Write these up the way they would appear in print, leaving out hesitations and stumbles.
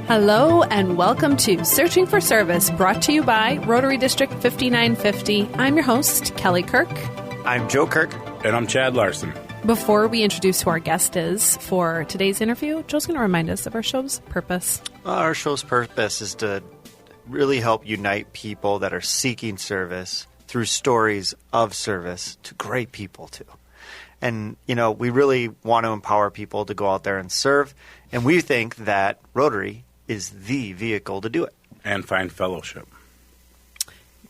Hello and welcome to Searching for Service, brought to you by Rotary District 5950. I'm your host, Kelly Kirk. I'm Joe Kirk. And I'm Chad Larson. Before we introduce who our guest is for today's interview, Joe's going to remind us of our show's purpose. Our show's purpose is to really help unite people that are seeking service through stories of service to great people, too. And, you know, we really want to empower people to go out there and serve. And we think that Rotary is the vehicle to do it. And find fellowship.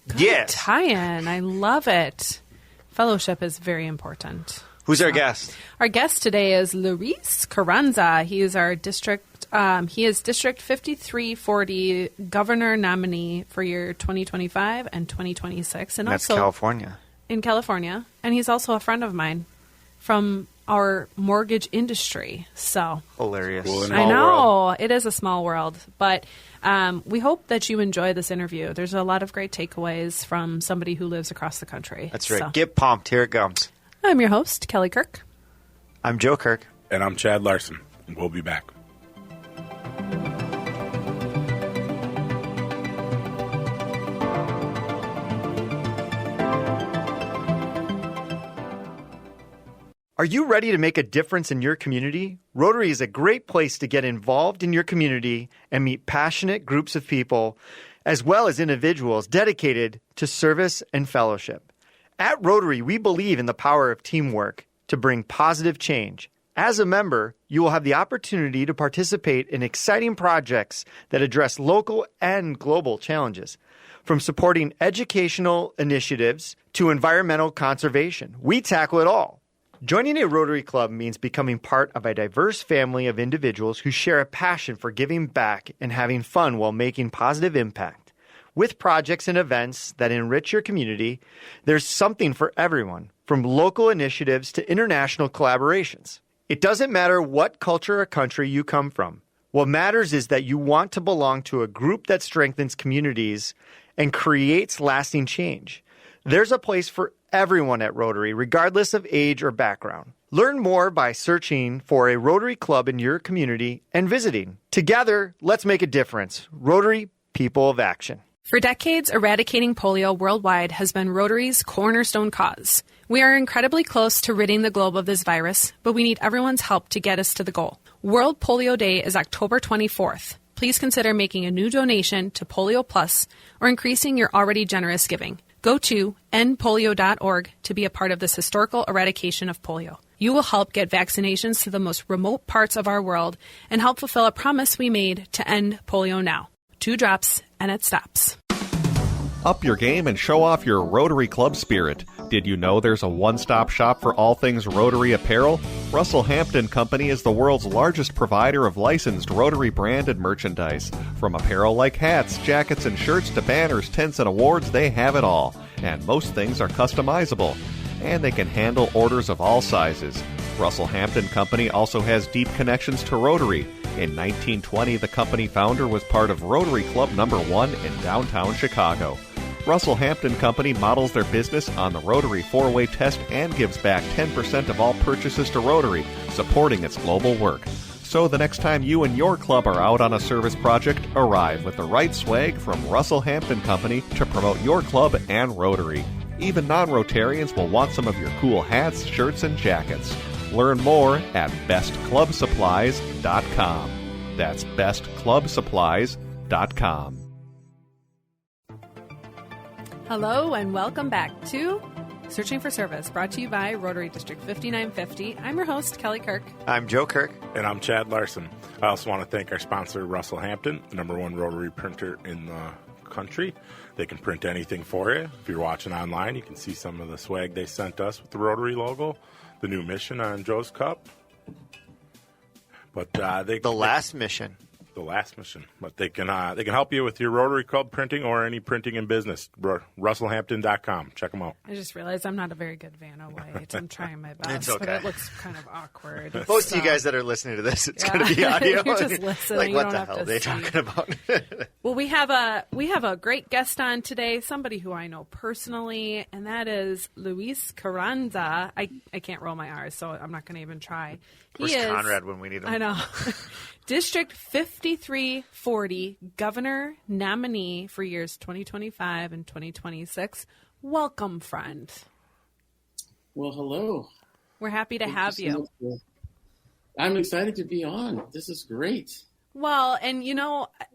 Good Yes. tie-in. I love it. Fellowship is very important. Who's our guest? Our guest today is Luis Carranza. He is our district. He is District 5340 Governor Nominee for year 2025 and 2026, and That's also California. in California. And he's also a friend of mine from our mortgage industry. So Hilarious. Cool. I know it is a small world, but we hope that you enjoy this interview. There's a lot of great takeaways from somebody who lives across the country. That's right. So. Get pumped. Here it comes. I'm your host, Kelly Kirk. I'm Joe Kirk. And I'm Chad Larson. We'll be back. Are you ready to make a difference in your community? Rotary is a great place to get involved in your community and meet passionate groups of people, as well as individuals dedicated to service and fellowship. At Rotary, we believe in the power of teamwork to bring positive change. As a member, you will have the opportunity to participate in exciting projects that address local and global challenges. From supporting educational initiatives to environmental conservation, we tackle it all. Joining a Rotary Club means becoming part of a diverse family of individuals who share a passion for giving back and having fun while making positive impact. With projects and events that enrich your community, there's something for everyone, from local initiatives to international collaborations. It doesn't matter what culture or country you come from. What matters is that you want to belong to a group that strengthens communities and creates lasting change. There's a place for everyone at Rotary, regardless of age or background. Learn more by searching for a Rotary Club in your community and visiting. Together, let's make a difference. Rotary, people of action. For decades, eradicating polio worldwide has been Rotary's cornerstone cause. We are incredibly close to ridding the globe of this virus, but we need everyone's help to get us to the goal. World Polio Day is October 24th. Please consider making a new donation to Polio Plus or increasing your already generous giving. Go to endpolio.org to be a part of this historical eradication of polio. You will help get vaccinations to the most remote parts of our world and help fulfill a promise we made to end polio now. 2 drops and it stops. Up your game and show off your Rotary Club spirit. Did you know there's a one-stop shop for all things Rotary apparel? Russell Hampton Company is the world's largest provider of licensed Rotary branded merchandise. From apparel like hats, jackets, and shirts to banners, tents, and awards, they have it all. And most things are customizable. And they can handle orders of all sizes. Russell Hampton Company also has deep connections to Rotary. In 1920, the company founder was part of Rotary Club No. 1 in downtown Chicago. Russell Hampton Company models their business on the Rotary 4-way test and gives back 10% of all purchases to Rotary, supporting its global work. So the next time you and your club are out on a service project, arrive with the right swag from Russell Hampton Company to promote your club and Rotary. Even non-Rotarians will want some of your cool hats, shirts, and jackets. Learn more at bestclubsupplies.com. That's bestclubsupplies.com. Hello and welcome back to Searching for Service, brought to you by Rotary District 5950. I'm your host, Kelly Kirk. I'm Joe Kirk. And I'm Chad Larson. I also want to thank our sponsor, Russell Hampton, the #1 Rotary printer in the country. They can print anything for you. If you're watching online, you can see some of the swag they sent us with the Rotary logo, the new mission on Joe's Cup. But The last mission. But they can help you with your Rotary Club printing or any printing in business. RussellHampton.com. Check them out. I just realized I'm not a very good Vanna White. I'm trying my best, It's okay. but it looks kind of awkward. Most of you guys that are listening to this, it's going to be audio. You're just listening. Like, You what don't the have hell to are they see. talking about? Well, we have a great guest on today, somebody who I know personally, and that is Luis Carranza. I can't roll my R's, so I'm not going to even try. Where's Conrad when we need him? I know. District 5340 Governor Nominee for years 2025 and 2026. Welcome, friend. Well, hello. We're happy to have you. I'm excited to be on. This is great. Well, and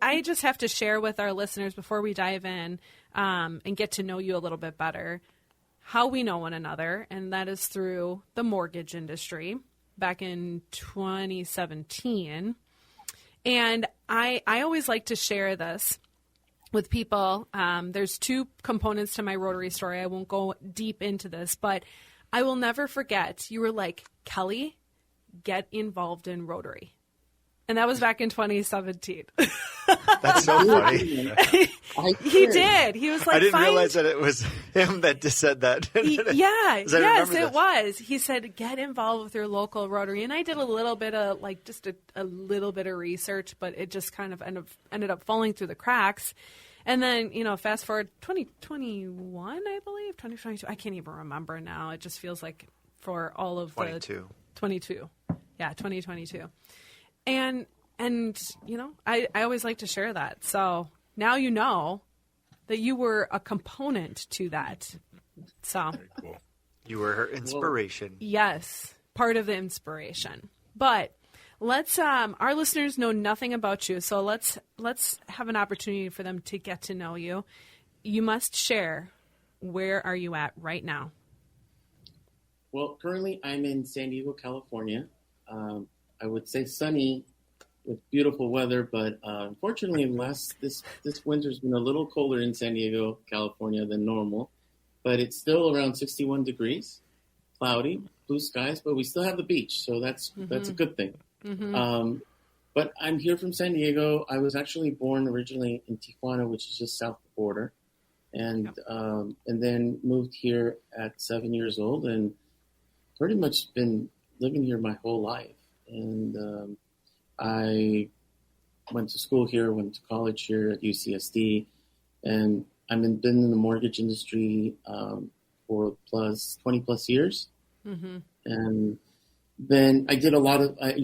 I just have to share with our listeners before we dive in and get to know you a little bit better how we know one another, and that is through the mortgage industry back in 2017. And I always like to share this with people. There's two components to my Rotary story. I won't go deep into this, but I will never forget. You were like, Kelly, get involved in Rotary. And that was back in 2017. That's so funny. He did. He was like, I didn't realize that it was him that just said that. Yes, it was. He said, get involved with your local Rotary. And I did a little bit of, just a little bit of research, but it just kind of ended up falling through the cracks. And then, fast forward 2021, I believe, 2022. I can't even remember now. It just feels like for all of 22. Yeah, 2022. And I always like to share that. So now you know that you were a component to that. So Very cool. You were her inspiration. Yes, part of the inspiration. But let's our listeners know nothing about you. So let's have an opportunity for them to get to know you. You must share, where are you at right now? Well, currently I'm in San Diego, California. I would say sunny with beautiful weather, but unfortunately this winter's been a little colder in San Diego, California than normal, but it's still around 61 degrees, cloudy, blue skies, but we still have the beach, so that's a good thing. Mm-hmm. But I'm here from San Diego. I was actually born originally in Tijuana, which is just south of the border, and then moved here at 7 years old, and pretty much been living here my whole life. And I went to school here, went to college here at UCSD, and I've been in the mortgage industry for 20 plus years. Mm-hmm. And then I did I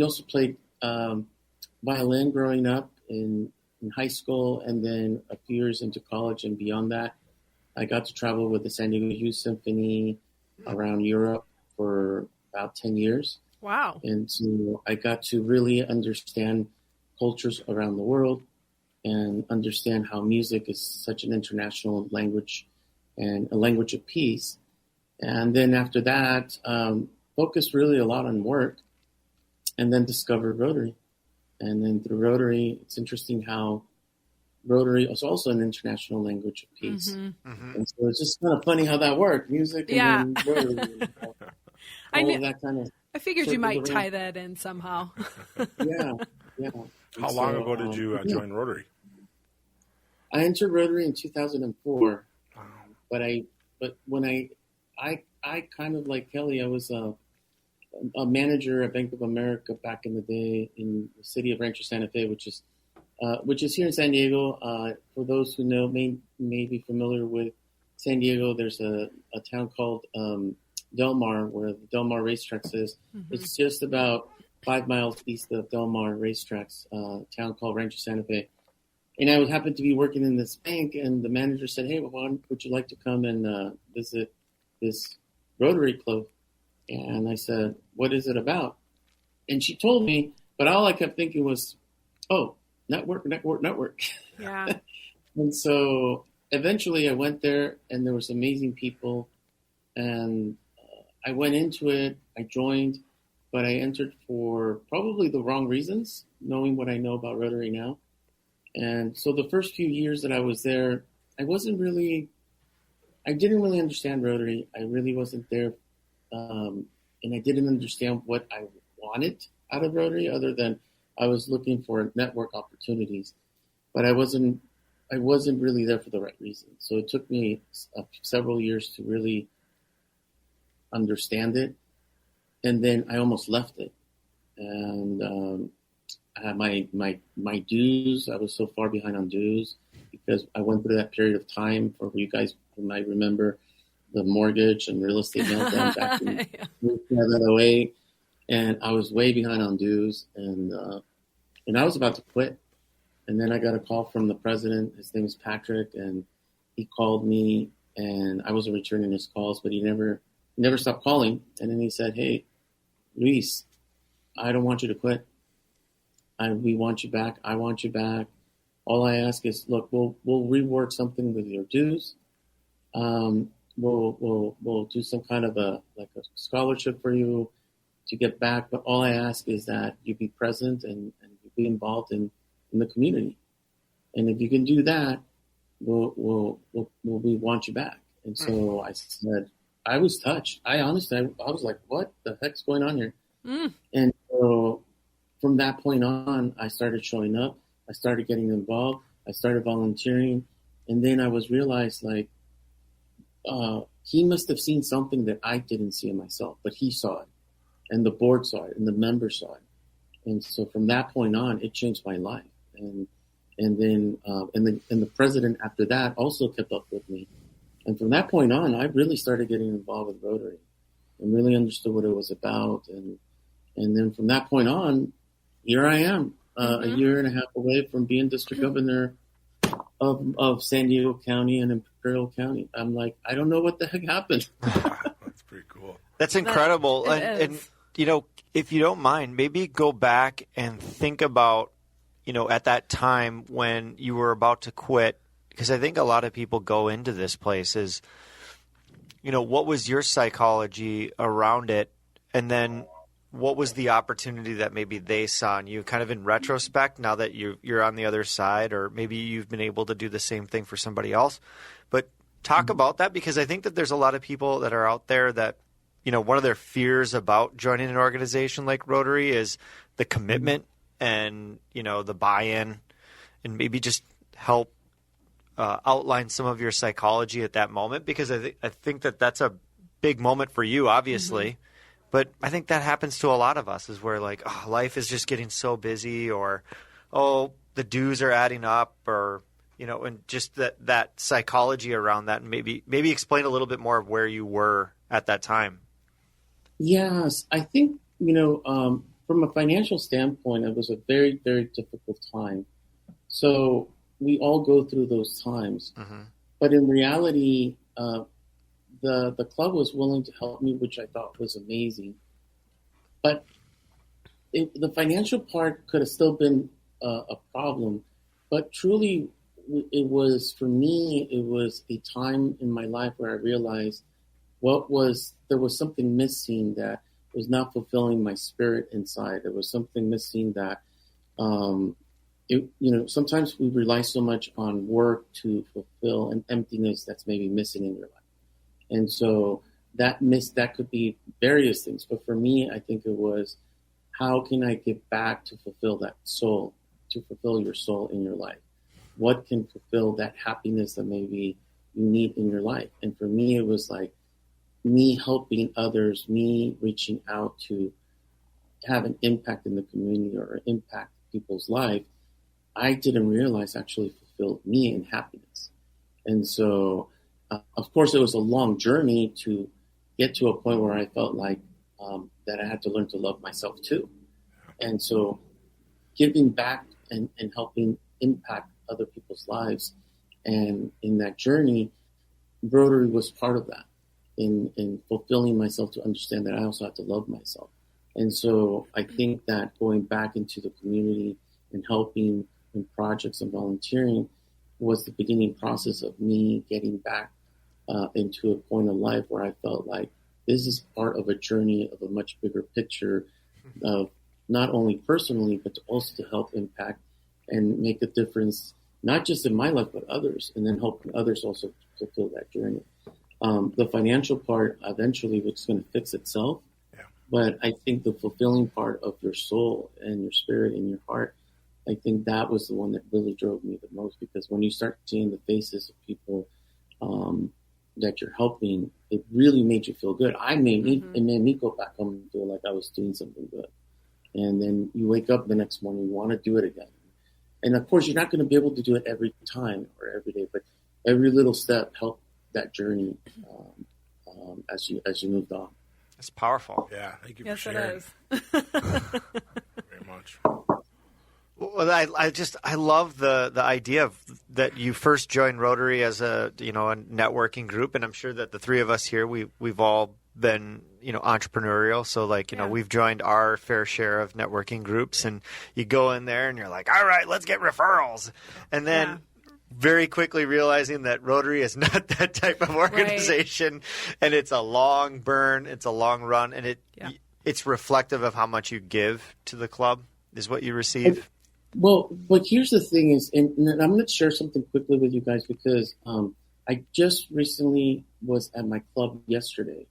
also played violin growing up in high school, and then a few years into college and beyond that, I got to travel with the San Diego Youth Symphony around Europe for about 10 years. Wow. And so I got to really understand cultures around the world and understand how music is such an international language and a language of peace. And then after that, focused really a lot on work, and then discovered Rotary. And then through Rotary, it's interesting how Rotary is also an international language of peace. Mm-hmm. Mm-hmm. And so it's just kind of funny how that worked, music and then Rotary. That kind of. I figured you might tie that in somehow. Yeah. How long ago did you join Rotary? I entered Rotary in 2004. But when I kind of like Kelly, I was a manager at Bank of America back in the day in the city of Rancho Santa Fe, which is here in San Diego. For those who know, may be familiar with San Diego, there's a town called Del Mar, where the Del Mar racetracks is. Mm-hmm. It's just about 5 miles east of Del Mar racetracks, a town called Rancho Santa Fe. And I happened to be working in this bank, and the manager said, "Hey, would you like to come and visit this Rotary Club?" And I said, "What is it about?" And she told me, but all I kept thinking was, "Oh, network." Yeah. And so eventually I went there, and there was amazing people, and I went into it, I joined, but I entered for probably the wrong reasons, knowing what I know about Rotary now. And so the first few years that I was there, I didn't really understand Rotary. I really wasn't there. And I didn't understand what I wanted out of Rotary, other than I was looking for network opportunities. But I wasn't really there for the right reason. So it took me several years to really understand it, and then I almost left it. And my dues. I was so far behind on dues because I went through that period of time for you guys who might remember the mortgage and real estate meltdown back in 2008, and I was way behind on dues, and I was about to quit. And then I got a call from the president. His name is Patrick, and he called me, and I wasn't returning his calls, but he never stopped calling. And then he said, "Hey, Luis, I don't want you to quit. We want you back. I want you back. All I ask is, look, we'll rework something with your dues. We'll do some kind of a scholarship for you to get back. But all I ask is that you be present and you be involved in the community. And if you can do that, we want you back." And so I said, I was touched. I honestly was like, what the heck's going on here? And so from that point on, I started showing up. I started getting involved. I started volunteering. And then I realized like, he must have seen something that I didn't see in myself, but he saw it, and the board saw it, and the members saw it. And so from that point on, it changed my life. And then the president after that also kept up with me. And from that point on, I really started getting involved with Rotary and really understood what it was about. And then from that point on, here I am, a year and a half away from being district governor of San Diego County and Imperial County. I'm like, I don't know what the heck happened. That's pretty cool. That's incredible. And you know, if you don't mind, maybe go back and think about, you know, at that time when you were about to quit, because I think a lot of people go into this place is, you know, what was your psychology around it? And then what was the opportunity that maybe they saw in you kind of in retrospect now that you're on the other side, or maybe you've been able to do the same thing for somebody else? But talk about that, because I think that there's a lot of people that are out there that, you know, one of their fears about joining an organization like Rotary is the commitment and, you know, the buy-in, and maybe just help outline some of your psychology at that moment, because I think that that's a big moment for you, obviously. But I think that happens to a lot of us, is where like, oh, life is just getting so busy, or, oh, the dues are adding up, or, you know, and just that psychology around that. And maybe explain a little bit more of where you were at that time. Yes, I think, you know, from a financial standpoint, it was a very, very difficult time. So we all go through those times. But in reality, the club was willing to help me, which I thought was amazing. But the financial part could have still been a problem. But truly, it was, for me, it was a time in my life where I realized there was something missing that was not fulfilling my spirit inside. There was something missing that, you know, sometimes we rely so much on work to fulfill an emptiness that's maybe missing in your life. And so that could be various things. But for me, I think it was, how can I get back to fulfill that soul, to fulfill your soul in your life? What can fulfill that happiness that maybe you need in your life? And for me, it was like me helping others, me reaching out to have an impact in the community or impact people's life. I didn't realize actually fulfilled me in happiness. And so, of course, it was a long journey to get to a point where I felt like that I had to learn to love myself too. And so giving back and helping impact other people's lives. And in that journey, Rotary was part of that, in fulfilling myself to understand that I also have to love myself. And so I think that going back into the community and helping in projects and volunteering was the beginning process of me getting back into a point of life where I felt like this is part of a journey of a much bigger picture of not only personally, but also to help impact and make a difference, not just in my life, but others, and then helping others also fulfill that journey. The financial part eventually was going to fix itself. But I think the fulfilling part of your soul and your spirit and your heart, I think that was the one that really drove me the most, because when you start seeing the faces of people that you're helping, it really made you feel good. It made me go back home and feel like I was doing something good. And then you wake up the next morning, you want to do it again. And of course, you're not going to be able to do it every time or every day, but every little step helped that journey as you moved on. It's powerful. Yeah, thank you yes, for sharing. It is. Very much. Well, I love the idea of that you first joined Rotary as a networking group, and I'm sure that the three of us here we've all been entrepreneurial, so we've joined our fair share of networking groups, and you go in there and you're like, all right, let's get referrals, and then very quickly realizing that Rotary is not that type of organization, and it's a long burn, it's a long run, and it's reflective of how much you give to the club is what you receive. Well, but here's the thing is, and I'm going to share something quickly with you guys because I just recently was at my club yesterday,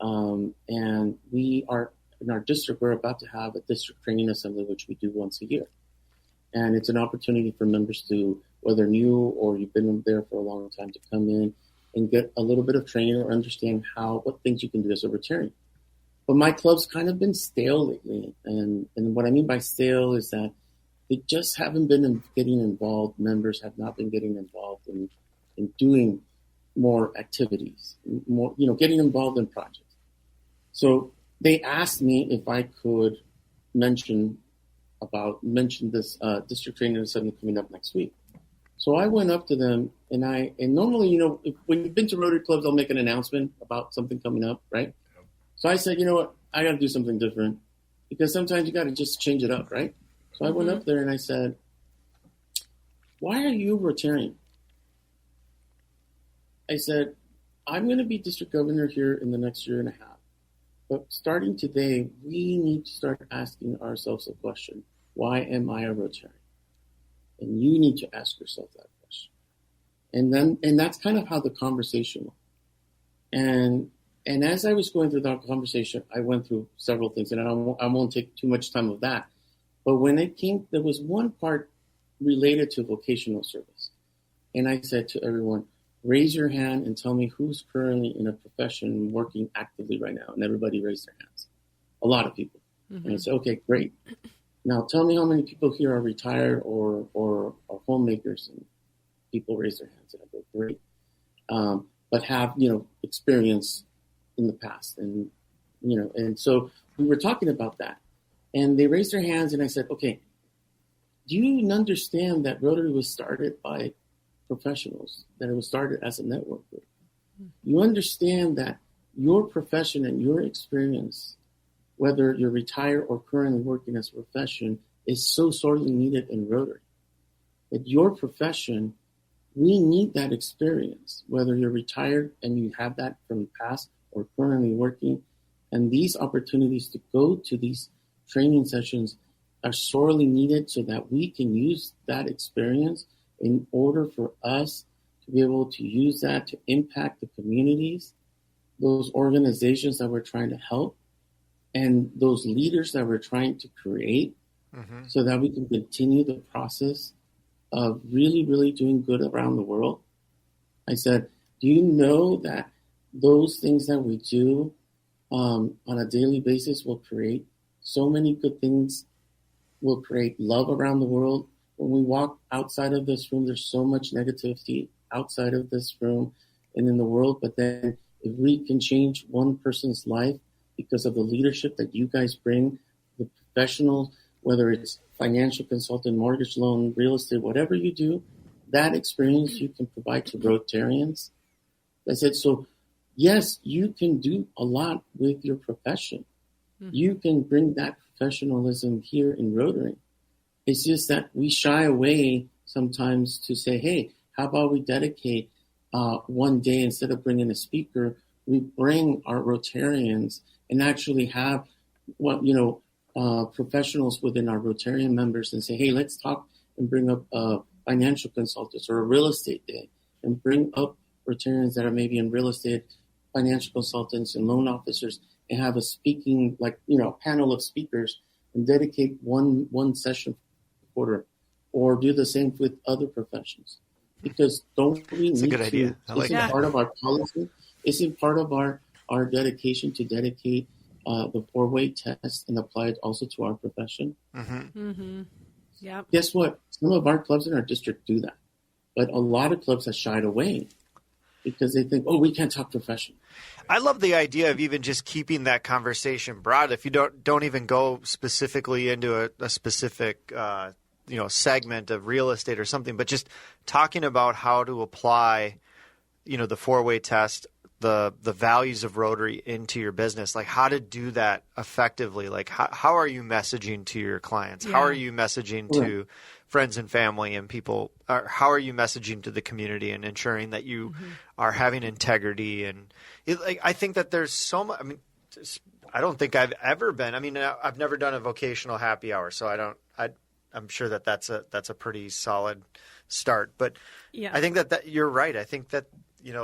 and we are in our district. We're about to have a district training assembly, which we do once a year, and it's an opportunity for members to, whether new or you've been there for a long time, to come in and get a little bit of training or understand what things you can do as a Rotarian. But my club's kind of been stale lately, and what I mean by stale is that they just haven't been getting involved. Members have not been getting involved in doing more activities, more, getting involved in projects. So they asked me if I could mention this district training assembly coming up next week. So I went up to them and normally, when you've been to Rotary clubs, they'll make an announcement about something coming up, right? So I said, you know what, I got to do something different because sometimes you got to just change it up, right? So I went up there and I said, why are you Rotarian? I said, I'm going to be district governor here in the next year and a half. But starting today, we need to start asking ourselves the question, why am I a Rotarian? And you need to ask yourself that question. And that's kind of how the conversation went. And as I was going through that conversation, I went through several things, and I won't take too much time of that. But when it came, there was one part related to vocational service. And I said to everyone, raise your hand and tell me who's currently in a profession working actively right now. And everybody raised their hands. A lot of people. Mm-hmm. And I said, okay, great. Now tell me how many people here are retired or homemakers. And people raise their hands. And I go, great. But have, experience in the past. And so we were talking about that. And they raised their hands, and I said, okay, do you understand that Rotary was started by professionals, that it was started as a network group? You understand that your profession and your experience, whether you're retired or currently working as a profession, is so sorely needed in Rotary. That your profession, we need that experience, whether you're retired and you have that from the past or currently working. And these opportunities to go to these training sessions are sorely needed so that we can use that experience in order for us to be able to use that to impact the communities, those organizations that we're trying to help, and those leaders that we're trying to create, so that we can continue the process of really, really doing good around the world. I said, do you know that those things that we do on a daily basis will create so many good things, will create love around the world? When we walk outside of this room, there's so much negativity outside of this room and in the world. But then if we can change one person's life because of the leadership that you guys bring, the professionals, whether it's financial consultant, mortgage loan, real estate, whatever you do, that experience you can provide to Rotarians. I said, so yes, you can do a lot with your profession. You can bring that professionalism here in Rotary. It's just that we shy away sometimes to say, hey, how about we dedicate one day, instead of bringing a speaker, we bring our Rotarians and actually have professionals within our Rotarian members and say, hey, let's talk and bring up financial consultants or a real estate day and bring up Rotarians that are maybe in real estate, financial consultants and loan officers, and have a speaking, panel of speakers and dedicate one session per quarter, or do the same with other professions. Because don't we That's need a good idea. I like isn't that. part of our policy? Isn't part of our dedication to dedicate the four-way test and apply it also to our profession. Yep. Guess what? Some of our clubs in our district do that, but a lot of clubs have shied away because they think, oh, we can't talk profession. I love the idea of even just keeping that conversation broad. If you don't even go specifically into a specific segment of real estate or something, but just talking about how to apply, the four-way test, the values of Rotary into your business, like how to do that effectively. Like how are you messaging to your clients? Yeah. How are you messaging to friends and family and people? Or how are you messaging to the community and ensuring that you are having integrity? And I think that there's so much. I mean, I don't think I've ever been. I mean, I've never done a vocational happy hour, so I'm sure that's a pretty solid start. But I think that you're right. I think that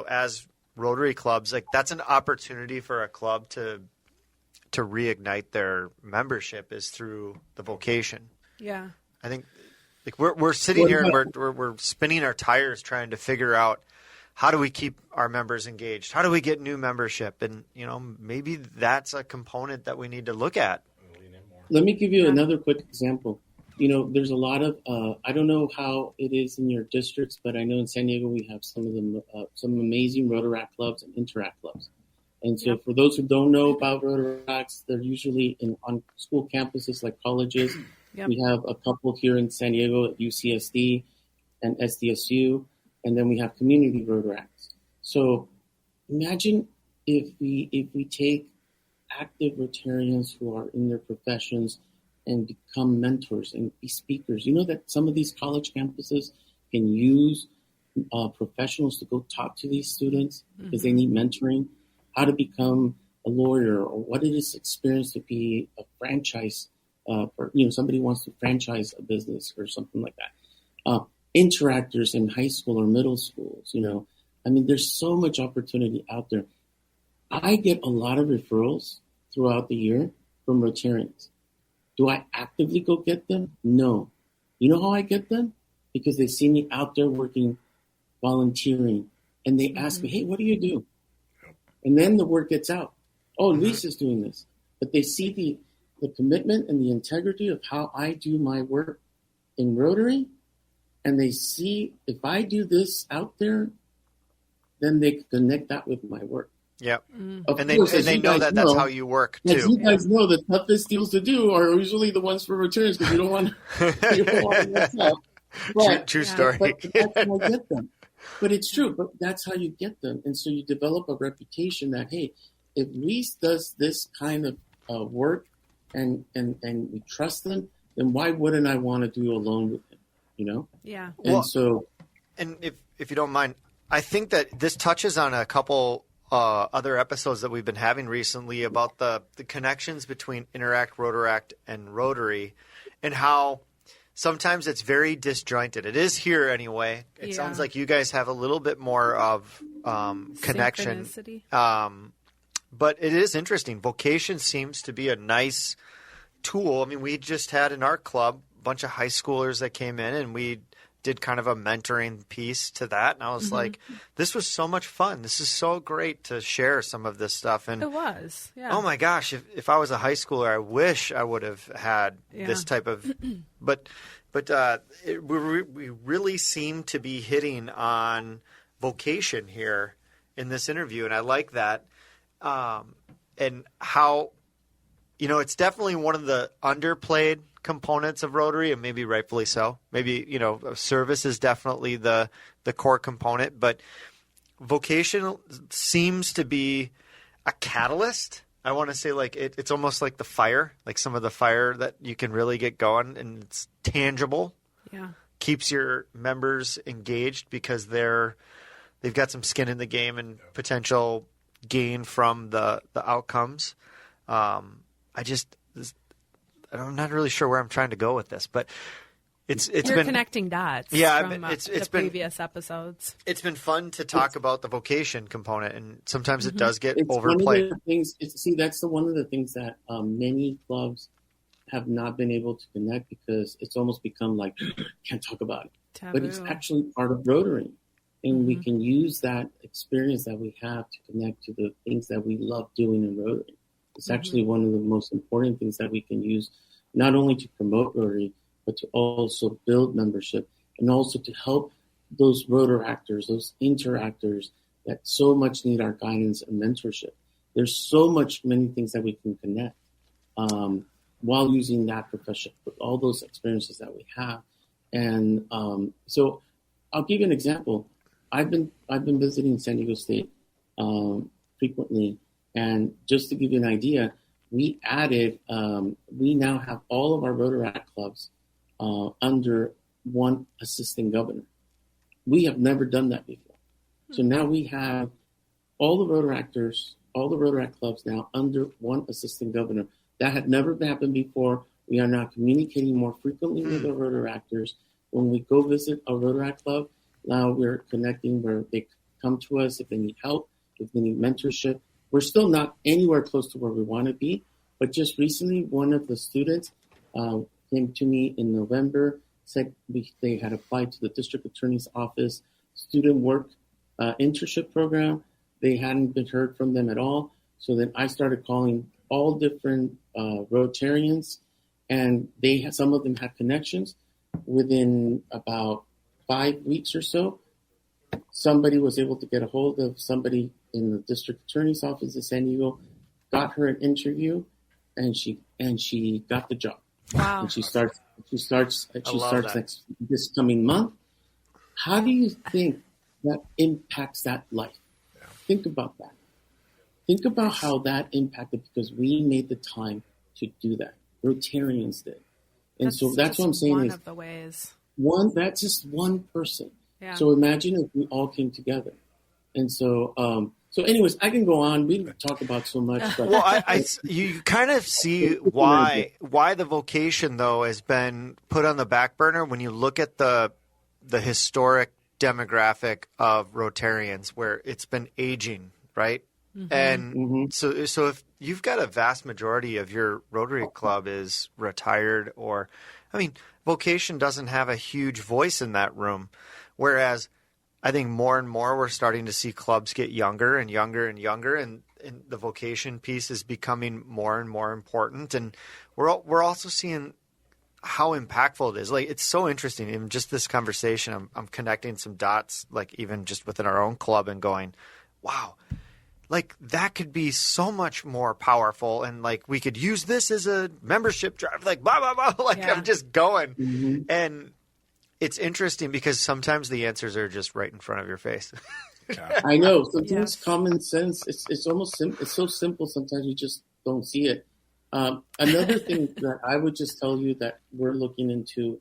as Rotary clubs, like that's an opportunity for a club to reignite their membership is through the vocation. Yeah, I think like we're sitting here and we're spinning our tires trying to figure out how do we keep our members engaged? How do we get new membership? And maybe that's a component that we need to look at. Let me give you another quick example. There's a lot of I don't know how it is in your districts, but I know in San Diego we have some amazing Rotaract clubs and Interact clubs. And so for those who don't know about Rotaracts, they're usually on school campuses like colleges. Yep. We have a couple here in San Diego at UCSD and SDSU, and then we have community Rotaracts. So imagine if we take active Rotarians who are in their professions and become mentors and be speakers. You know that some of these college campuses can use professionals to go talk to these students because they need mentoring, how to become a lawyer or what it is experience to be a franchise, somebody wants to franchise a business or something like that. Interactors in high school or middle schools, there's so much opportunity out there. I get a lot of referrals throughout the year from Rotarians. Do I actively go get them? No. You know how I get them? Because they see me out there working, volunteering, and they ask me, hey, what do you do? And then the word gets out. Oh, Luis is doing this. But they see the commitment and the integrity of how I do my work in Rotary, and they see if I do this out there, then they connect that with my work. Yeah, and they know that that's how you work too. As you guys know, the toughest deals to do are usually the ones for returns because you don't want to mess up. True story. But that's how I get them. But it's true. But that's how you get them, and so you develop a reputation that hey, if Luis does this kind of work, and we trust them, then why wouldn't I want to do alone with him? Yeah. And if you don't mind, I think that this touches on a couple other episodes that we've been having recently about the connections between Interact, Rotaract, and Rotary, and how sometimes it's very disjointed. It is here anyway. It sounds like you guys have a little bit more of connection. But it is interesting. Vocation seems to be a nice tool. I mean, we just had in our club a bunch of high schoolers that came in, and we did kind of a mentoring piece to that. And I was like, this was so much fun. This is so great to share some of this stuff. And it was, yeah. Oh my gosh, if I was a high schooler, I wish I would have had this type of, but we really seem to be hitting on vocation here in this interview. And I like that. And how, it's definitely one of the underplayed components of Rotary, and maybe rightfully so. Maybe, service is definitely the core component, but vocation seems to be a catalyst. I want to say it's almost like the fire, like some of the fire that you can really get going, and it's tangible. Yeah. Keeps your members engaged because they've got some skin in the game and potential gain from the outcomes. I'm not really sure where I'm trying to go with this, but it's You're been connecting dots. Yeah, from, it's the been previous episodes. It's been fun to talk about the vocation component, and sometimes it does get it's overplayed. One of the things, that's one of the things that many clubs have not been able to connect because it's almost become like can't talk about it. Taboo. But it's actually part of Rotary, and we can use that experience that we have to connect to the things that we love doing in Rotary. It's actually one of the most important things that we can use, not only to promote Rotary, but to also build membership and also to help those Rotaractors, those interactors that so much need our guidance and mentorship. There's so many things that we can connect while using that profession, with all those experiences that we have. And so I'll give you an example. I've been visiting San Diego State frequently, and just to give you an idea, we now have all of our Rotaract clubs under one assistant governor. We have never done that before. So now we have all the Rotaract clubs now under one assistant governor. That had never happened before. We are now communicating more frequently with our Rotaractors. When we go visit a Rotaract club, now we're connecting where they come to us if they need help, if they need mentorship. We're still not anywhere close to where we want to be, but just recently, one of the students came to me in November, said they had applied to the district attorney's office student work internship program. They hadn't been heard from them at all. So then I started calling all different Rotarians, and some of them had connections. Within about 5 weeks or so, somebody was able to get a hold of somebody in the district attorney's office in San Diego, got her an interview, and she got the job. Wow. And she starts this coming month. How do you think that impacts that life? Yeah. Think about that. Think about how that impacted, because we made the time to do that. Rotarians did. And so that's what I'm saying is, of the ways. That's just one person. Yeah. So imagine if we all came together. And so, anyways, I can go on. We talk about so much. But well, you kind of see why the vocation, though, has been put on the back burner when you look at the historic demographic of Rotarians, where it's been aging, right? Mm-hmm. And so if you've got a vast majority of your Rotary Club is retired, vocation doesn't have a huge voice in that room. Whereas I think more and more we're starting to see clubs get younger and younger and younger, and the vocation piece is becoming more and more important. And we're also seeing how impactful it is. Like, it's so interesting. Even just this conversation, I'm connecting some dots, like even just within our own club, and going, wow. Like, that could be so much more powerful, and like we could use this as a membership drive, like blah blah blah. Like, yeah. I'm just going, and it's interesting because sometimes the answers are just right in front of your face. Yeah. I know. Sometimes common sense. It's almost simple. It's so simple. Sometimes you just don't see it. Another thing that I would just tell you that we're looking into,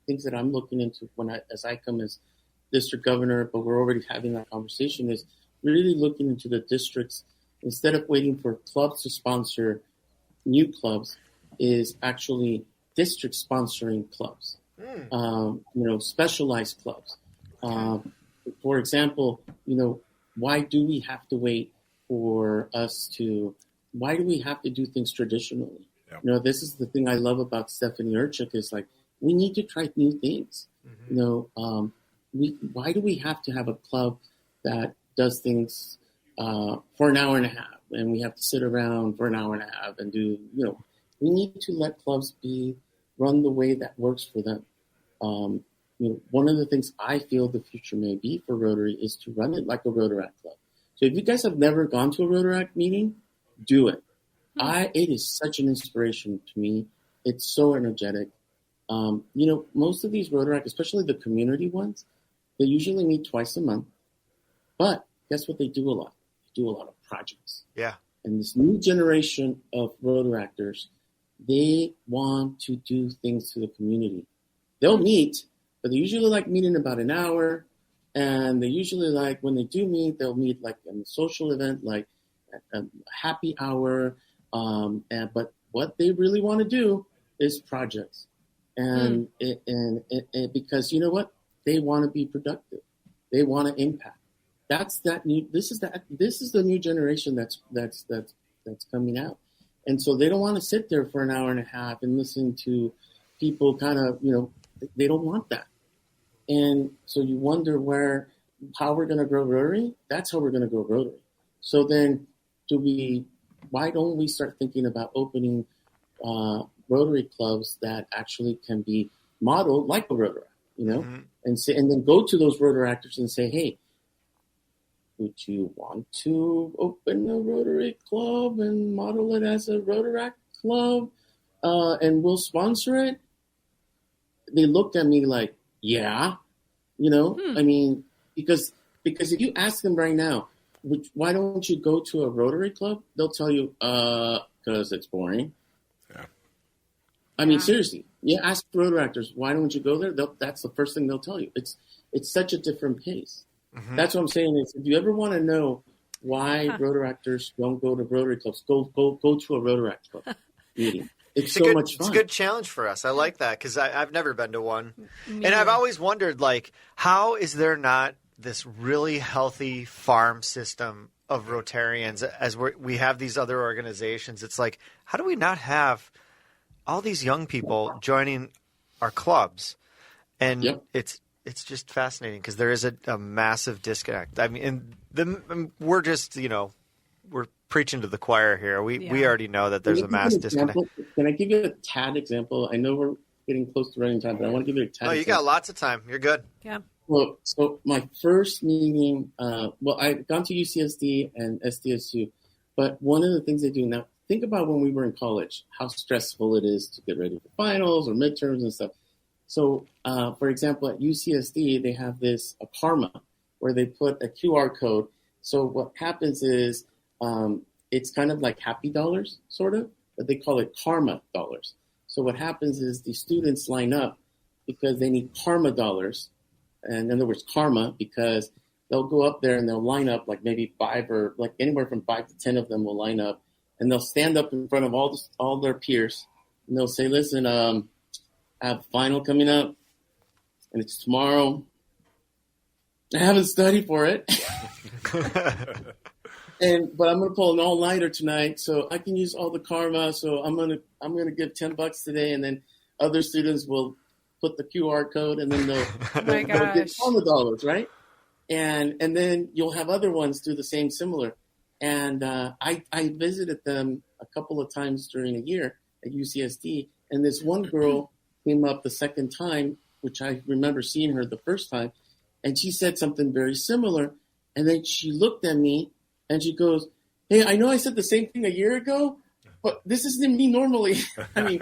things that I'm looking into as I come as district governor, but we're already having that conversation, is really looking into the districts. Instead of waiting for clubs to sponsor new clubs, is actually district sponsoring clubs, specialized clubs. For example, why do we have to wait why do we have to do things traditionally? Yep. This is the thing I love about Stephanie Urchik, is like, we need to try new things. Mm-hmm. Why do we have to have a club that does things for an hour and a half, and we have to sit around for an hour and a half and do, we need to let clubs run the way that works for them. One of the things I feel the future may be for Rotary is to run it like a Rotaract club. So if you guys have never gone to a Rotaract meeting, do it. It is such an inspiration to me. It's so energetic. Most of these Rotaract, especially the community ones, they usually meet twice a month. But guess what they do a lot? They do a lot of projects. Yeah. And this new generation of Rotaractors, they want to do things to the community. They'll meet, but they usually like meeting about an hour. And they usually like, when they do meet, they'll meet like in a social event, like a happy hour. But what they really want to do is projects. And because you know what? They want to be productive. They want to impact. This is the new generation that's coming out. And so they don't want to sit there for an hour and a half and listen to people kind of, they don't want that. And so you wonder how we're going to grow Rotary. That's how we're going to grow Rotary. So then do we why don't we start thinking about opening Rotary clubs that actually can be modeled like a Rotaract, and then go to those Rotaractors and say, hey, would you want to open a Rotary club and model it as a Rotaract club, and we'll sponsor it? They looked at me like, yeah, I mean, because if you ask them right now, why don't you go to a Rotary club? They'll tell you, because it's boring. Yeah. I mean, seriously, ask Rotaractors, why don't you go there? That's the first thing they'll tell you. It's such a different pace. Mm-hmm. That's what I'm saying is, if you ever want to know why Rotaractors don't go to Rotary clubs, go to a Rotaract club meeting. It's so much fun. It's a good challenge for us. I like that because I've never been to one. And I've always wondered, like, how is there not this really healthy farm system of Rotarians as we have these other organizations? It's like, how do we not have all these young people joining our clubs? And it's just fascinating because there is a massive disconnect. I mean, we're just, we're preaching to the choir here. We already know that there's a mass disconnect. Can I give you a tad example? I know we're getting close to running time, but I want to give you a tad. Oh, you got lots of time. You're good. Yeah. Well, so my first meeting, I've gone to UCSD and SDSU, but one of the things they do now, think about when we were in college, how stressful it is to get ready for finals or midterms and stuff. So, for example, at UCSD, they have this Karma where they put a QR code. So what happens is it's kind of like happy dollars, sort of, but they call it karma dollars. So what happens is the students line up because they need karma dollars. And in other words, karma, because they'll go up there and they'll line up like maybe 5 or like anywhere from 5 to 10 of them will line up. And they'll stand up in front of all their peers. And they'll say, listen, I have a final coming up, and it's tomorrow. I haven't studied for it. But I'm gonna pull an all-nighter tonight, so I can use all the karma. So I'm gonna give $10 today, and then other students will put the QR code, and then they'll get karma dollars, right? And then you'll have other ones do the same similar. And I visited them a couple of times during a year at UCSD, and this one girl came up the second time, which I remember seeing her the first time, and she said something very similar. And then she looked at me and she goes, hey, I know I said the same thing a year ago, but this isn't me normally. I mean,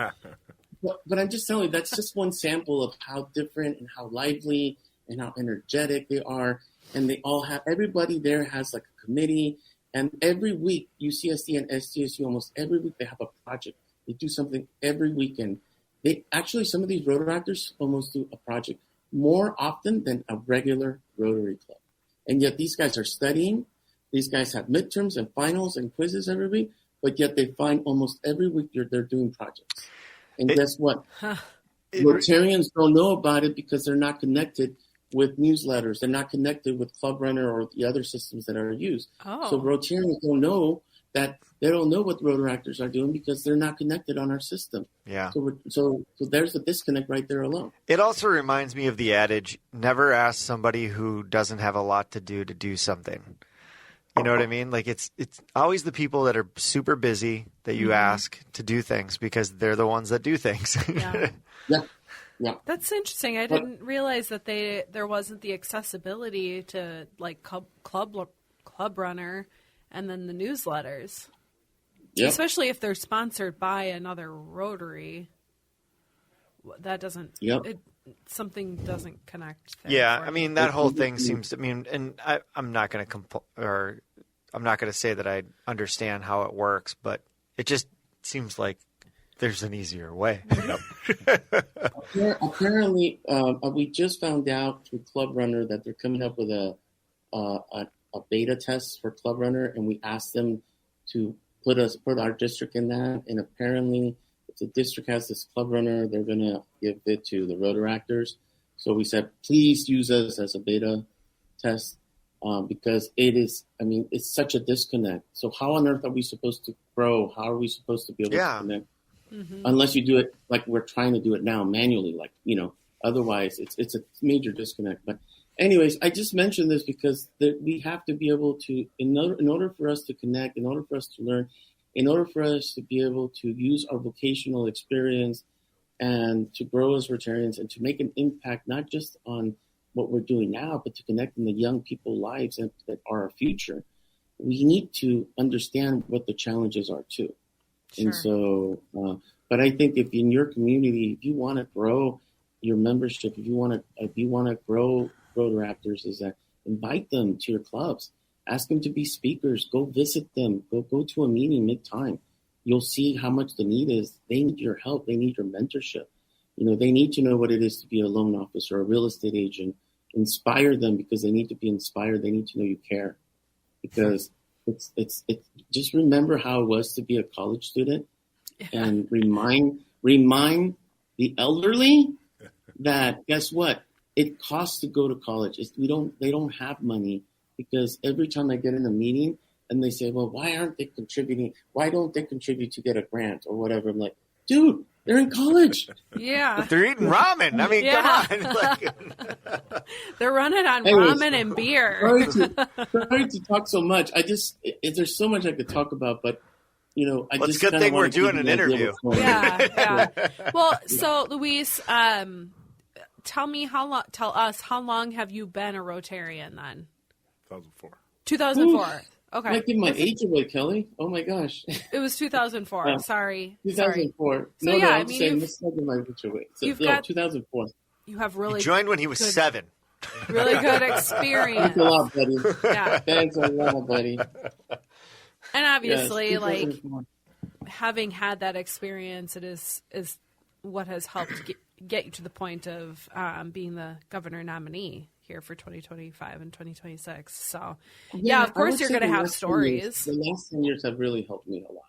but I'm just telling you, that's just one sample of how different and how lively and how energetic they are. And they all have, everybody there has like a committee. And every week, UCSD and SDSU, almost every week, they have a project. They do something every weekend. They actually, some of these Rotaractors almost do a project more often than a regular Rotary club. And yet these guys are studying. These guys have midterms and finals and quizzes every week, but yet they find almost every week they're doing projects. And guess what? Rotarians don't know about it because they're not connected with newsletters. They're not connected with Club Runner or the other systems that are used. Oh. So Rotarians don't know that they don't know what Rotaractors are doing because they're not connected on our system. Yeah. So there's a disconnect right there alone. It also reminds me of the adage, never ask somebody who doesn't have a lot to do something. You know what I mean? Like it's always the people that are super busy that you ask to do things because they're the ones that do things. Yeah. Yeah. That's interesting. I didn't realize that there wasn't the accessibility to like Club Runner and then the newsletters. Yep. Especially if they're sponsored by another Rotary. That doesn't something doesn't connect there. Yeah, I mean that whole thing seems to and I'm not going to I'm not going to say that I understand how it works, but it just seems like there's an easier way. Apparently, we just found out through Club Runner that they're coming up with a beta test for Club Runner, and we asked them to put our district in that. And apparently, if the district has this Club Runner, they're going to give it to the Rotaractors. So we said, please use us as a beta test because it's such a disconnect. So how on earth are we supposed to grow? How are we supposed to be able to connect? Mm-hmm. Unless you do it like we're trying to do it now manually, otherwise it's a major disconnect. But anyways, I just mentioned this because we have to be able to, in order for us to connect, in order for us to learn, in order for us to be able to use our vocational experience and to grow as Rotarians and to make an impact, not just on what we're doing now, but to connect in the young people's lives that are our future, we need to understand what the challenges are too. Sure. And so, but I think if in your community, if you want to grow your membership, if you want to grow Rotaractors, is that invite them to your clubs, ask them to be speakers, go visit them, go to a meeting, make time. You'll see how much the need is. They need your help. They need your mentorship. They need to know what it is to be a loan officer or a real estate agent. Inspire them because they need to be inspired. They need to know you care. Because it's just remember how it was to be a college student, and remind the elderly that guess what? It costs to go to college. They don't have money, because every time I get in a meeting and they say, well, why aren't they contributing? Why don't they contribute to get a grant or whatever? I'm like, dude, they're in college. Yeah. They're eating ramen. I mean, come on. They're running on ramen and beer. Sorry to talk so much. There's so much I could talk about, but it's a good thing we're doing an interview. Yeah. Well, so Luis, tell us how long have you been a Rotarian then? 2004. 2004. Okay. I give my age away, Kelly. Oh my gosh. It was 2004. Sorry. 2004. So I'm saying let's not give my age away. So, 2004. You have really he joined when he was 7. Really good experience. Thanks a lot, buddy. Yeah. Thanks a lot, buddy. And obviously, having had that experience, it is what has helped get you to the point of being the governor nominee here for 2025 and 2026. So, of course, you're going to have stories. The last 10 years have really helped me a lot,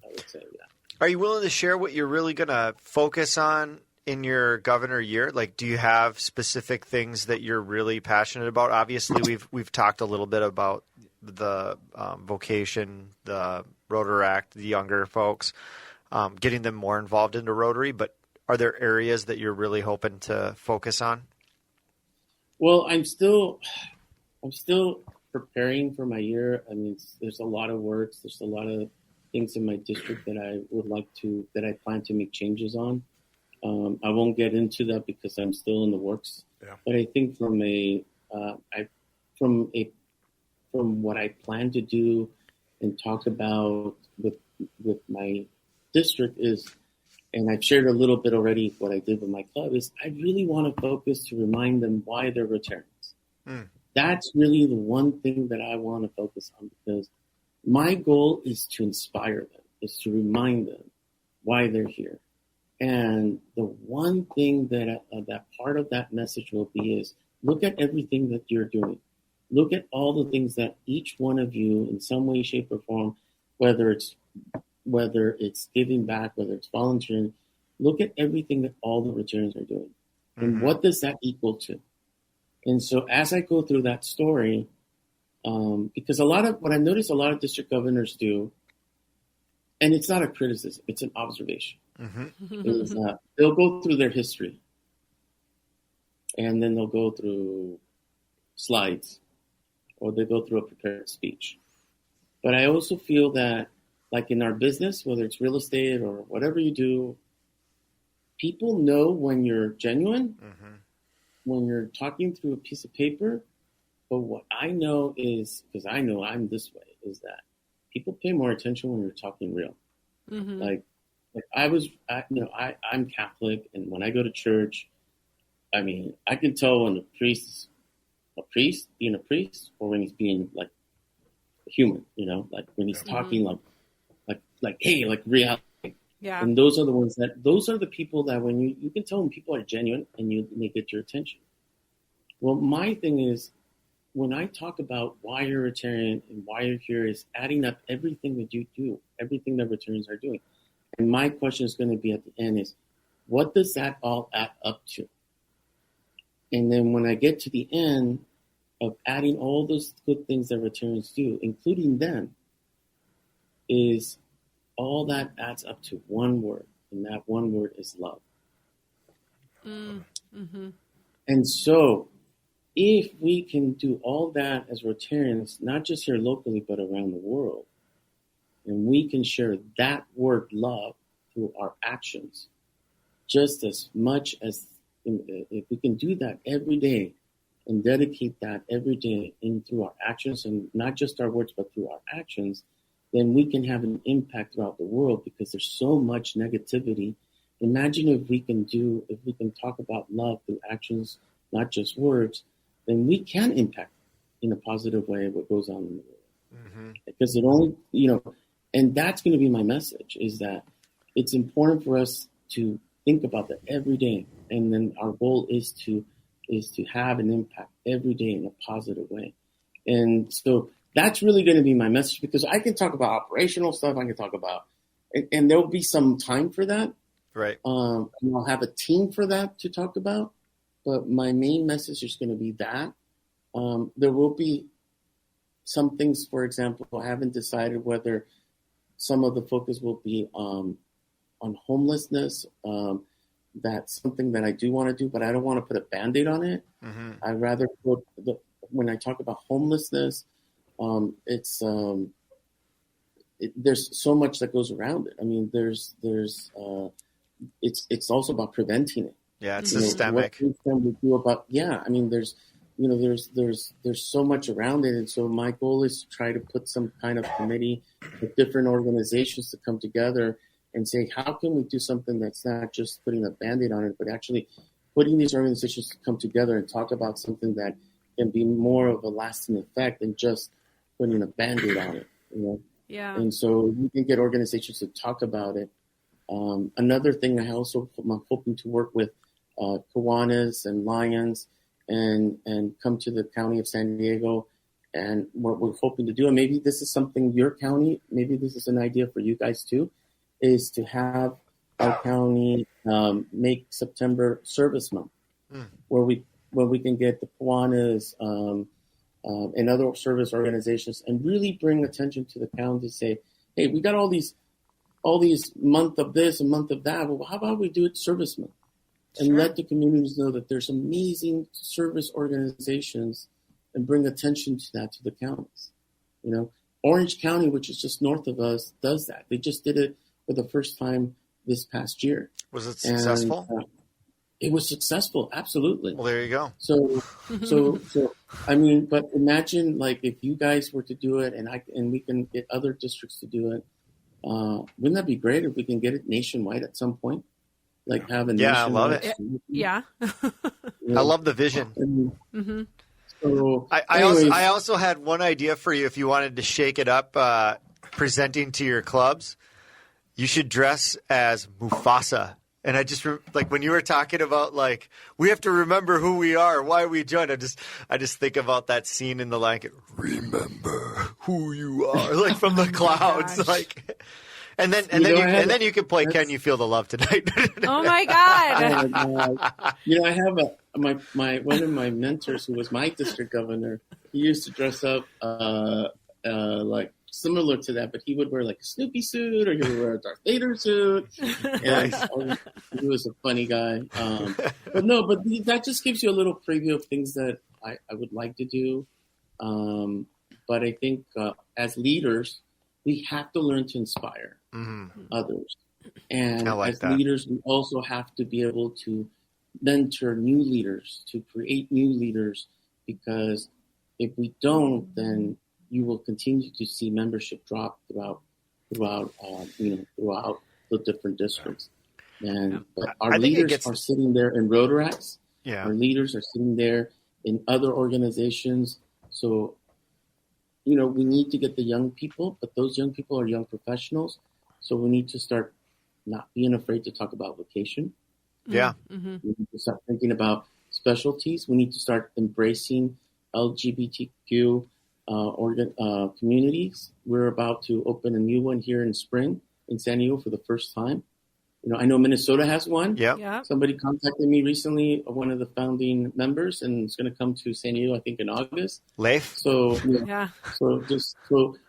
I would say, yeah. Are you willing to share what you're really going to focus on in your governor year? Like, do you have specific things that you're really passionate about? Obviously, we've talked a little bit about the vocation, the Rotaract, the younger folks, getting them more involved into Rotary. But are there areas that you're really hoping to focus on? Well, I'm still preparing for my year. I mean, there's a lot of works. There's a lot of things in my district that I plan to make changes on. I won't get into that because I'm still in the works. Yeah. But I think from what I plan to do and talk about with my district is, and I've shared a little bit already what I did with my club, is I really want to focus to remind them why they're Rotarians. That's really the one thing that I want to focus on, because my goal is to inspire them, is to remind them why they're here. And the one thing that part of that message will be is, look at everything that you're doing. Look at all the things that each one of you in some way, shape, or form, whether it's giving back, whether it's volunteering, look at everything that all the Rotarians are doing. And what does that equal to? And so as I go through that story, because what I've noticed a lot of district governors do, and it's not a criticism, it's an observation, is they'll go through their history, and then they'll go through slides, or they go through a prepared speech. But I also feel that, like in our business, whether it's real estate or whatever you do, people know when you're genuine, when you're talking through a piece of paper. But what I know is, because I know I'm this way, is that people pay more attention when you're talking real. Like I'm Catholic, and when I go to church, I mean, I can tell when being a priest, or when he's being like a human, like when he's talking like reality. Yeah. And those are the people that when you can tell when people are genuine and they get your attention. Well, my thing is, when I talk about why you're a Rotarian and why you're here, is adding up everything that you do, everything that Rotarians are doing. And my question is going to be at the end is, what does that all add up to? And then when I get to the end of adding all those good things that Rotarians do, including them, is all that adds up to one word, and that one word is love. And so if we can do all that as Rotarians, not just here locally, but around the world, and we can share that word love through our actions, just as much as if we can do that every day and dedicate that every day in through our actions, and not just our words, but through our actions, then we can have an impact throughout the world, because there's so much negativity. Imagine if we can talk about love through actions, not just words, then we can impact in a positive way what goes on in the world. Because it only, and that's going to be my message, is that it's important for us to think about that every day. And then our goal is to have an impact every day in a positive way. And so that's really going to be my message, because I can talk about operational stuff. I can talk about, and there'll be some time for that. Right. And I'll have a team for that to talk about. But my main message is going to be that. There will be some things, for example, I haven't decided whether some of the focus will be on homelessness. That's something that I do want to do, but I don't want to put a Band-Aid on it. I'd rather put when I talk about homelessness, there's so much that goes around it. I mean, it's also about preventing it. Yeah, it's systemic. What can we do about? Yeah, I mean, there's so much around it, and so my goal is to try to put some kind of committee with different organizations to come together and say, how can we do something that's not just putting a Band-Aid on it, but actually putting these organizations to come together and talk about something that can be more of a lasting effect than just putting a Band-Aid on it, Yeah. And so we can get organizations to talk about it. Another thing I'm hoping to work with Kiwanis and Lions and come to the county of San Diego. And what we're hoping to do, and maybe this is something your county, maybe this is an idea for you guys too, is to have our county make September Service Month, where we can get the Kiwanis and other service organizations and really bring attention to the county to say, hey, we got all these month of this and month of that. Well, how about we do it Service Month and let the communities know that there's amazing service organizations and bring attention to that to the counties. Orange County, which is just north of us, does that. They just did it for the first time this past year. Was it successful? And, it was successful, absolutely. Well, there you go. So I mean, but imagine like if you guys were to do it, and we can get other districts to do it. Wouldn't that be great if we can get it nationwide at some point? Like have a nationwide. I love it. Yeah. I love the vision. So I also had one idea for you if you wanted to shake it up, presenting to your clubs. You should dress as Mufasa. And I just like when you were talking about like we have to remember who we are, why we joined. I just think about that scene in The Lion King. Remember who you are, like from the clouds, like. And then you can play "Can You Feel the Love Tonight?" Oh my God! I have one of my mentors who was my district governor. He used to dress up like similar to that, but he would wear like a Snoopy suit or he would wear a Darth Vader suit. And he was a funny guy. But that just gives you a little preview of things that I would like to do. But I think as leaders, we have to learn to inspire others. And as leaders, we also have to be able to mentor new leaders, to create new leaders, because if we don't, then you will continue to see membership drop throughout the different districts. But our leaders are sitting there in Rotaracts. Yeah. Our leaders are sitting there in other organizations. So, we need to get the young people, but those young people are young professionals. So we need to start not being afraid to talk about vocation. Yeah. Mm-hmm. We need to start thinking about specialties. We need to start embracing LGBTQ communities. We're about to open a new one here in spring in San Diego for the first time. I know Minnesota has one. Yeah. Somebody contacted me recently, one of the founding members, and it's going to come to San Diego, I think, in August. Leif. So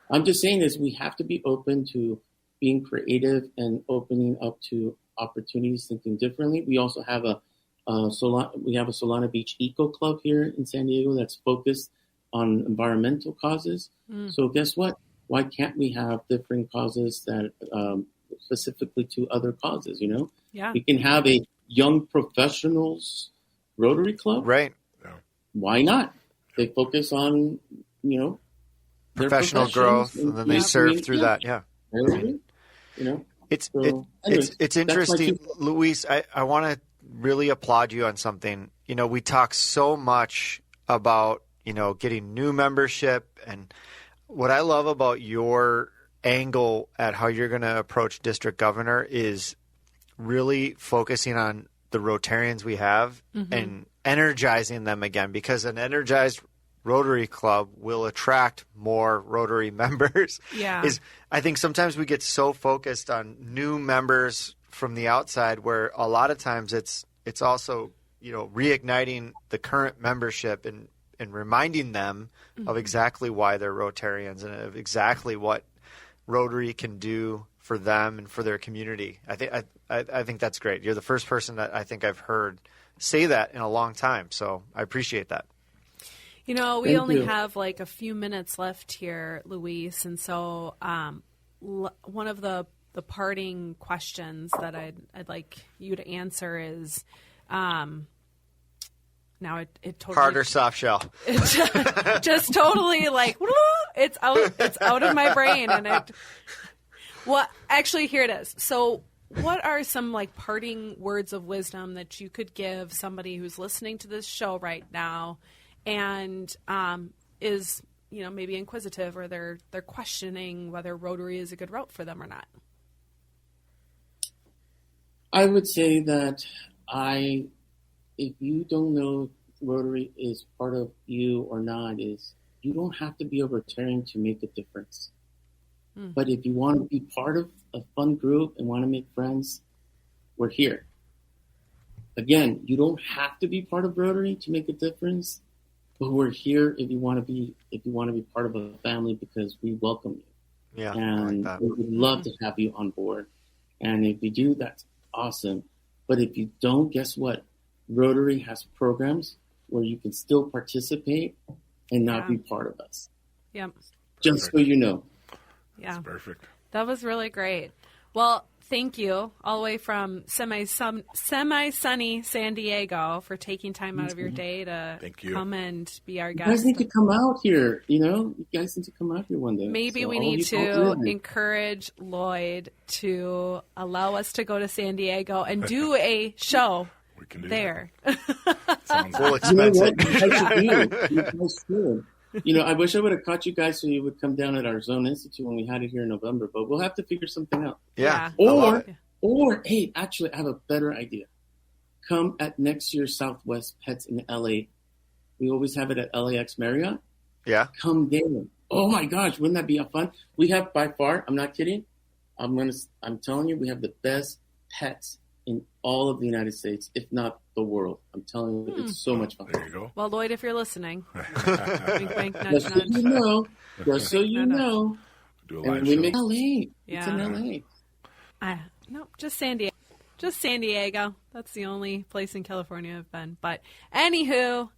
I'm just saying is we have to be open to being creative and opening up to opportunities, thinking differently. We also have a Solana Beach Eco Club here in San Diego that's focused on environmental causes. So guess what? why can't we have different causes that specifically to other causes, Yeah. We can have a young professionals Rotary Club. Right. Why not? They focus on, their Professional growth, and then they serve through that. Yeah. It's interesting, Luis. I want to really applaud you on something. We talk so much about, getting new membership, and what I love about your angle at how you're going to approach district governor is really focusing on the Rotarians we have and energizing them again, because an energized Rotary Club will attract more Rotary members. Yeah. I think sometimes we get so focused on new members from the outside, where a lot of times it's also, reigniting the current membership and reminding them of exactly why they're Rotarians and of exactly what Rotary can do for them and for their community. I think that's great. You're the first person that I think I've heard say that in a long time, so I appreciate that. We only have like a few minutes left here, Luis, and so one of the parting questions that I'd like you to answer is, now it totally hard or soft shell. Just totally like it's out of my brain, and actually here it is. So, what are some like parting words of wisdom that you could give somebody who's listening to this show right now, and is maybe inquisitive, or they're questioning whether Rotary is a good route for them or not? I would say that if you don't know if Rotary is part of you or not, is you don't have to be a Rotarian to make a difference. But if you want to be part of a fun group and want to make friends, we're here. Again, you don't have to be part of Rotary to make a difference, but we're here if you want to be part of a family, because we welcome you. Yeah, and I like that. we would love to have you on board. And if you do, that's awesome. But if you don't, guess what? Rotary has programs where you can still participate and not be part of us. Yep. Just so you know. Yeah. That's perfect. That was really great. Well, thank you all the way from semi-sunny San Diego for taking time out of your day to come and be our guest. You guys need to come out here. You guys need to come out here one day. Maybe we need to encourage Lloyd to allow us to go to San Diego and do a show there. Sounds full expensive. You guys should. I wish I would have caught you guys so you would come down at our Zone Institute when we had it here in November, but we'll have to figure something out. Yeah. Or, hey, actually, I have a better idea. Come at next year's Southwest Pets in LA. We always have it at LAX Marriott. Yeah. Come there. Oh my gosh, wouldn't that be fun? We have by far, I'm not kidding. I'm telling you, we have the best pets in all of the United States, if not the world. I'm telling you, it's so much fun. There you go. Well, Lloyd, if you're listening, wink, wink, nudge, Just nudge. so you know. Do a live And we show. make LA. It's Yeah. in LA. No, just San Diego. Just San Diego. That's the only place in California I've been. But anywho,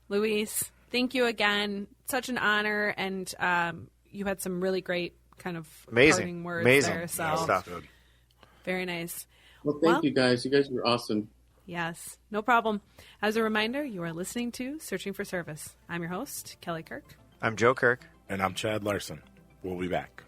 Luis, thank you again. Such an honor, and you had some really great kind of parting words there. So stuff. very nice. Well, thank you guys. You guys were awesome. Yes, no problem. As a reminder, you are listening to Searching for Service. I'm your host, Kelly Kirk. I'm Joe Kirk. And I'm Chad Larson. We'll be back.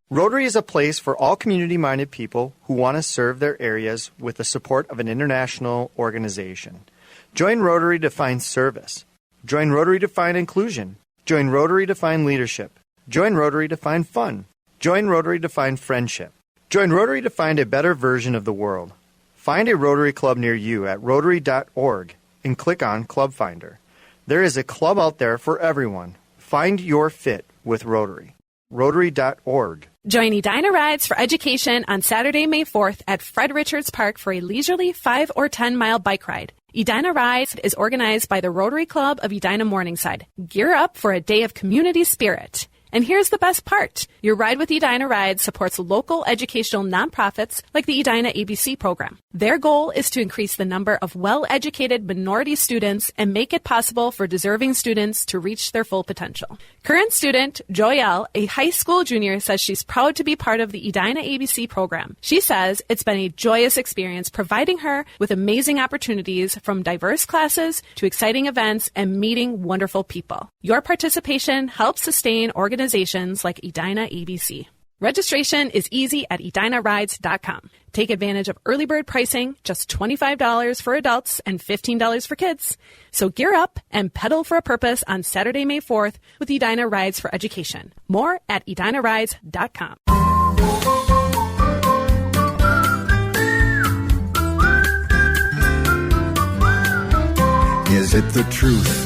Rotary is a place for all community-minded people who want to serve their areas with the support of an international organization. Join Rotary to find service. Join Rotary to find inclusion. Join Rotary to find leadership. Join Rotary to find fun. Join Rotary to find friendship. Join Rotary to find a better version of the world. Find a Rotary Club near you at Rotary.org and click on Club Finder. There is a club out there for everyone. Find your fit with Rotary. Rotary.org. Join Edina Rides for Education on Saturday, May 4th at Fred Richards Park for a leisurely 5 or 10 mile bike ride. Edina Rides is organized by the Rotary Club of Edina Morningside. Gear up for a day of community spirit. And here's the best part. Your Ride with Edina Ride supports local educational nonprofits like the Edina ABC program. Their goal is to increase the number of well-educated minority students and make it possible for deserving students to reach their full potential. Current student Joyelle, a high school junior, says she's proud to be part of the Edina ABC program. She says it's been a joyous experience providing her with amazing opportunities from diverse classes to exciting events and meeting wonderful people. Your participation helps sustain organizations like Edina ABC. Registration is easy at edinarides.com. Take advantage of early bird pricing, just $25 for adults and $15 for kids. So gear up and pedal for a purpose on Saturday, May 4th with Edina Rides for Education. More at edinarides.com. Is it the truth?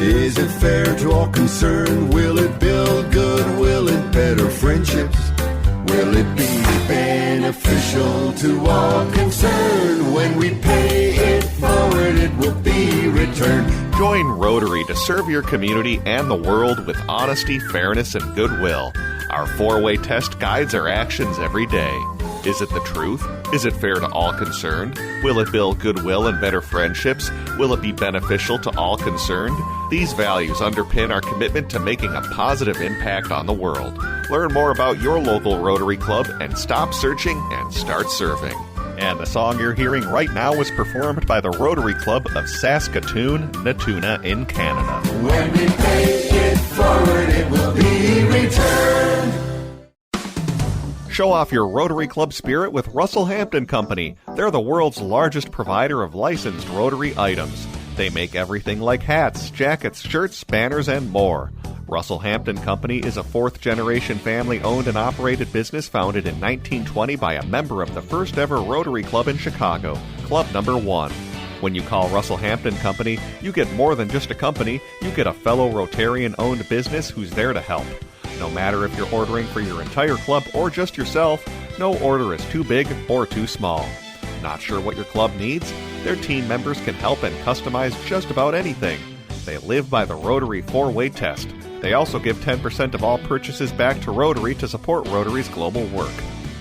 Is it fair to all concerned? Will it build good? Will it better friendships? Will it be beneficial to all concerned? When we pay it forward, it will be returned. Join Rotary to serve your community and the world with honesty, fairness, and goodwill. Our 4-way test guides our actions every day. Is it the truth? Is it fair to all concerned? Will it build goodwill and better friendships? Will it be beneficial to all concerned? These values underpin our commitment to making a positive impact on the world. Learn more about your local Rotary Club and stop searching and start serving. And the song you're hearing right now was performed by the Rotary Club of Saskatoon, Natuna in Canada. When we pay it forward, it will be returned. Show off your Rotary Club spirit with Russell Hampton Company. They're the world's largest provider of licensed Rotary items. They make everything like hats, jackets, shirts, banners, and more. Russell Hampton Company is a fourth-generation family-owned and operated business founded in 1920 by a member of the first-ever Rotary Club in Chicago, Club Number 1. When you call Russell Hampton Company, you get more than just a company. You get a fellow Rotarian-owned business who's there to help. No matter if you're ordering for your entire club or just yourself, no order is too big or too small. Not sure what your club needs? Their team members can help and customize just about anything. They live by the Rotary 4-way test. They also give 10% of all purchases back to Rotary to support Rotary's global work.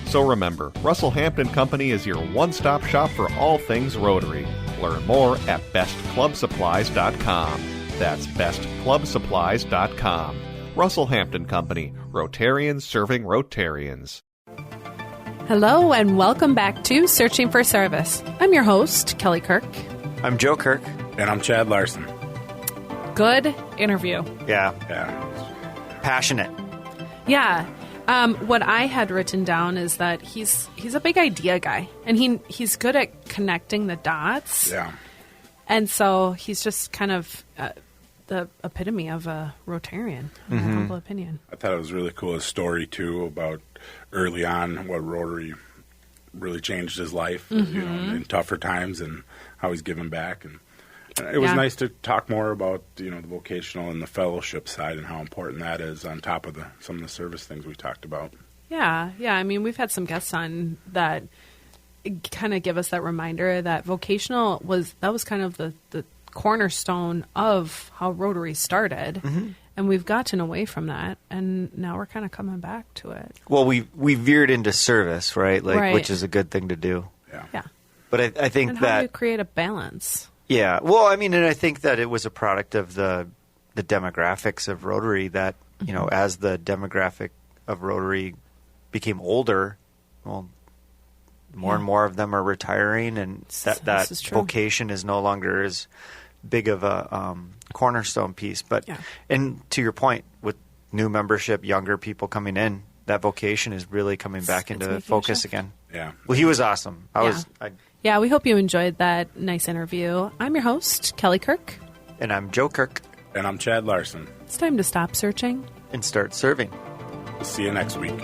So remember, Russell Hampton Company is your one-stop shop for all things Rotary. Learn more at bestclubsupplies.com. That's bestclubsupplies.com. Russell Hampton Company, Rotarians serving Rotarians. Hello and welcome back to Searching for Service. I'm your host, Kelly Kirk. I'm Joe Kirk. And I'm Chad Larson. Good interview. Yeah. Passionate. Yeah. What I had written down is that he's a big idea guy, and he's good at connecting the dots. Yeah. And so he's just kind of the epitome of a Rotarian, in my humble opinion. I thought it was really cool, his story, too, about early on what Rotary really changed his life, in tougher times, and how he's given back. And it was nice to talk more about, the vocational and the fellowship side and how important that is on top of some of the service things we talked about. Yeah. I mean, we've had some guests on that kind of give us that reminder that vocational was kind of the cornerstone of how Rotary started, and we've gotten away from that, and now we're kind of coming back to it. Well, we veered into service, right? Which is a good thing to do. Yeah. But I think and that how do you create a balance? Yeah. Well, I mean, and I think that it was a product of the demographics of Rotary that, as the demographic of Rotary became older, well, more and more of them are retiring, and that vocation is no longer as big of a cornerstone piece. But and to your point, with new membership, younger people coming in, that vocation is really coming back into focus again. Yeah. Well, he was awesome. Yeah, we hope you enjoyed that nice interview. I'm your host, Kelly Kirk. And I'm Joe Kirk. And I'm Chad Larson. It's time to stop searching and start serving. We'll see you next week.